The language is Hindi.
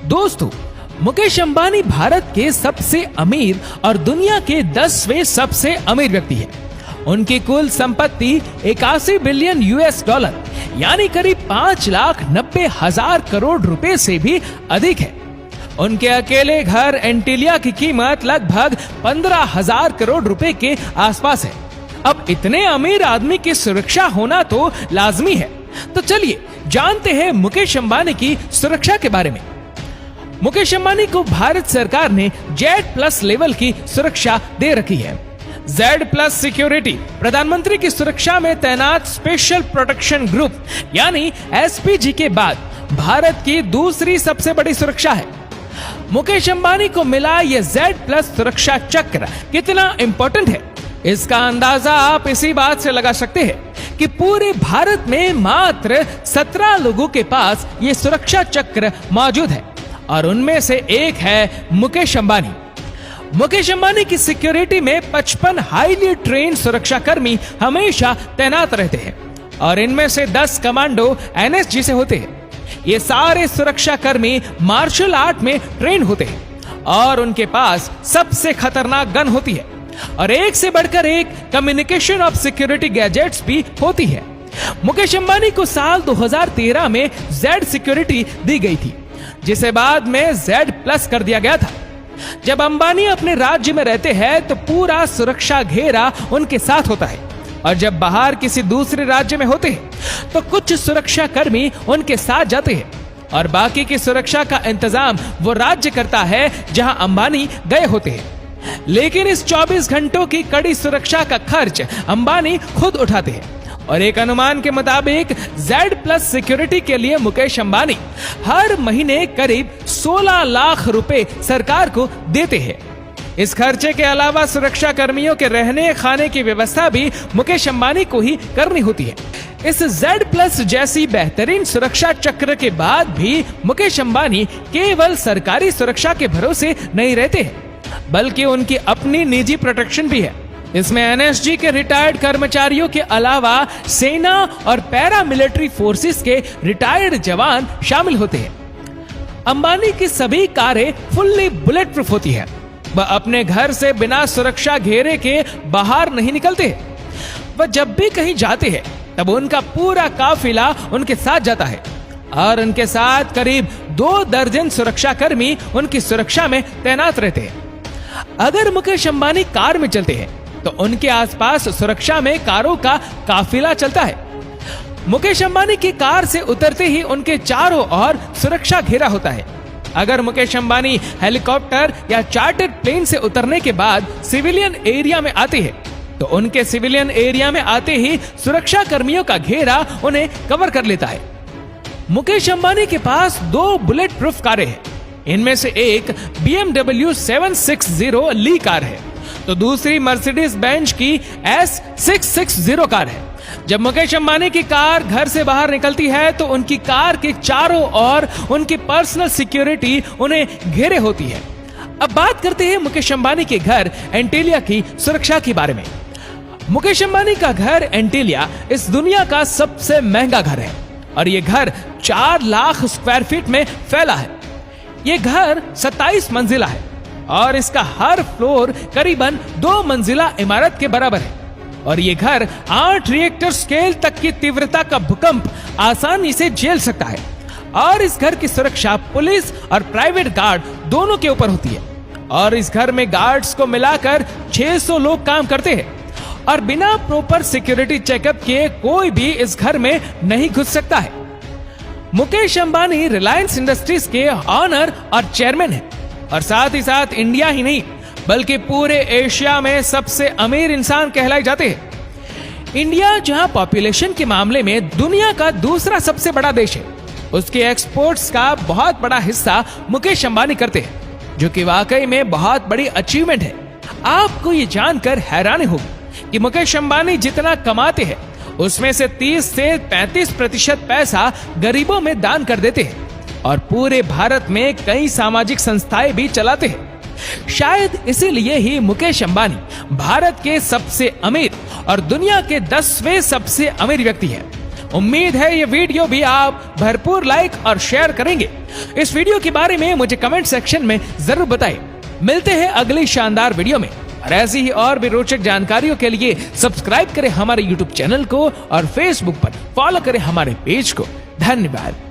दोस्तों, मुकेश अंबानी भारत के सबसे अमीर और दुनिया के 10वें सबसे अमीर व्यक्ति हैं। उनकी कुल संपत्ति 81 बिलियन यूएस डॉलर यानी करीब 5,90,000 करोड़ रुपए से भी अधिक है। उनके अकेले घर एंटीलिया की कीमत लगभग 15,000 करोड़ रुपए के आसपास है। अब इतने अमीर आदमी की सुरक्षा होना तो लाजमी है। तो चलिए जानते हैं मुकेश अंबानी की सुरक्षा के बारे में। मुकेश अंबानी को भारत सरकार ने Z+ लेवल की सुरक्षा दे रखी है। Z+ सिक्योरिटी प्रधानमंत्री की सुरक्षा में तैनात स्पेशल प्रोटेक्शन ग्रुप यानी SPG के बाद भारत की दूसरी सबसे बड़ी सुरक्षा है। मुकेश अंबानी को मिला ये Z+ सुरक्षा चक्र कितना इंपॉर्टेंट है, इसका अंदाजा आप इसी बात से लगा सकते हैं कि पूरे भारत में मात्र 17 लोगों के पास ये सुरक्षा चक्र मौजूद है और उनमें से एक है मुकेश अंबानी। मुकेश अंबानी की सिक्योरिटी में 55 हाईली ट्रेन्ड सुरक्षा कर्मी हमेशा तैनात रहते हैं और इनमें से 10 कमांडो NSG से होते हैं। ये सारे सुरक्षा कर्मी मार्शल आर्ट में ट्रेन होते हैं और उनके पास सबसे खतरनाक गन होती है और एक से बढ़कर एक कम्युनिकेशन ऑफ सिक्योरिटी गैजेट्स भी होती है। मुकेश अंबानी को साल 2013 में Z सिक्योरिटी दी गई थी, जिसे बाद में Z+ कर दिया गया था। जब अंबानी अपने राज्य में रहते हैं तो पूरा सुरक्षा घेरा उनके साथ होता है और जब बाहर किसी दूसरे राज्य में होते हैं तो कुछ सुरक्षा कर्मी उनके साथ जाते हैं और बाकी की सुरक्षा का इंतजाम वो राज्य करता है जहां अंबानी गए होते हैं। लेकिन इस 24 घंटों की कड़ी सुरक्षा का खर्च अंबानी खुद उठाते हैं और एक अनुमान के मुताबिक Z+ सिक्योरिटी के लिए मुकेश अंबानी हर महीने करीब 16 लाख रुपए सरकार को देते हैं। इस खर्चे के अलावा सुरक्षा कर्मियों के रहने खाने की व्यवस्था भी मुकेश अंबानी को ही करनी होती है। इस Z+ जैसी बेहतरीन सुरक्षा चक्र के बाद भी मुकेश अंबानी केवल सरकारी सुरक्षा के भरोसे नहीं रहते हैं, बल्कि उनकी अपनी निजी प्रोटेक्शन भी है। इसमें NSG के रिटायर्ड कर्मचारियों के अलावा सेना और पैरामिलिट्री फोर्सेस के रिटायर्ड जवान शामिल होते हैं। अंबानी की सभी कारें फुल्ली बुलेट प्रूफ होती है। वह अपने घर से बिना सुरक्षा घेरे के बाहर नहीं निकलते। वह जब भी कहीं जाते हैं तब उनका पूरा काफिला उनके साथ जाता है और उनके साथ करीब 2 दर्जन सुरक्षा कर्मी उनकी सुरक्षा में तैनात रहते हैं। अगर मुकेश अंबानी कार में चलते हैं तो उनके आसपास सुरक्षा में कारों का काफिला चलता है। मुकेश अंबानी की कार से उतरते ही उनके चारों ओर सुरक्षा घेरा होता है। अगर मुकेश अंबानी हेलीकॉप्टर या चार्टर्ड प्लेन से उतरने के बाद सिविलियन एरिया में आते हैं तो उनके सिविलियन एरिया में आते ही सुरक्षा कर्मियों का घेरा उन्हें कवर कर लेता है। मुकेश अंबानी के पास 2 बुलेट प्रूफ कारें हैं। इनमें से एक BMW 760 ली कार है तो दूसरी मर्सिडीज बेंज की S660 कार है। जब मुकेश अंबानी की कार घर से बाहर निकलती है तो उनकी कार के चारों ओर उनकी पर्सनल सिक्योरिटी उन्हें घेरे होती है। अब बात करते हैं मुकेश अंबानी के घर एंटीलिया की सुरक्षा के बारे में। मुकेश अंबानी का घर एंटीलिया इस दुनिया का सबसे महंगा घर है और ये घर 4 लाख स्क्वायर फीट में फैला है। ये घर 27 मंजिला है और इसका हर फ्लोर करीबन 2 मंजिला इमारत के बराबर है और ये घर 8 रिएक्टर स्केल तक की तीव्रता का भूकंप आसानी से झेल सकता है और इस घर की सुरक्षा पुलिस और प्राइवेट गार्ड दोनों के ऊपर होती है और इस घर में गार्ड्स को मिलाकर 600 लोग काम करते हैं और बिना प्रॉपर सिक्योरिटी चेकअप किए कोई भी इस घर में नहीं घुस सकता है। मुकेश अंबानी रिलायंस इंडस्ट्रीज के ऑनर और चेयरमैन है और साथ ही साथ इंडिया ही नहीं बल्कि पूरे एशिया में सबसे अमीर इंसान कहलाए जाते हैं। इंडिया जहां पॉपुलेशन के मामले में दुनिया का दूसरा सबसे बड़ा देश है, उसके एक्सपोर्ट्स का बहुत बड़ा हिस्सा मुकेश अंबानी करते हैं, जो कि वाकई में बहुत बड़ी अचीवमेंट है। आपको ये जानकर हैरानी होगी कि मुकेश अंबानी जितना कमाते हैं उसमें से 30 से 35% पैसा गरीबों में दान कर देते हैं और पूरे भारत में कई सामाजिक संस्थाएं भी चलाते हैं। शायद इसीलिए ही मुकेश अंबानी भारत के सबसे अमीर और दुनिया के 10वें सबसे अमीर व्यक्ति हैं। उम्मीद है ये वीडियो भी आप भरपूर लाइक और शेयर करेंगे। इस वीडियो के बारे में मुझे कमेंट सेक्शन में जरूर बताइए। मिलते हैं अगली शानदार वीडियो में और ऐसी ही और भी रोचक जानकारियों के लिए सब्सक्राइब करें हमारे YouTube चैनल को और Facebook पर फॉलो करें हमारे पेज को। धन्यवाद।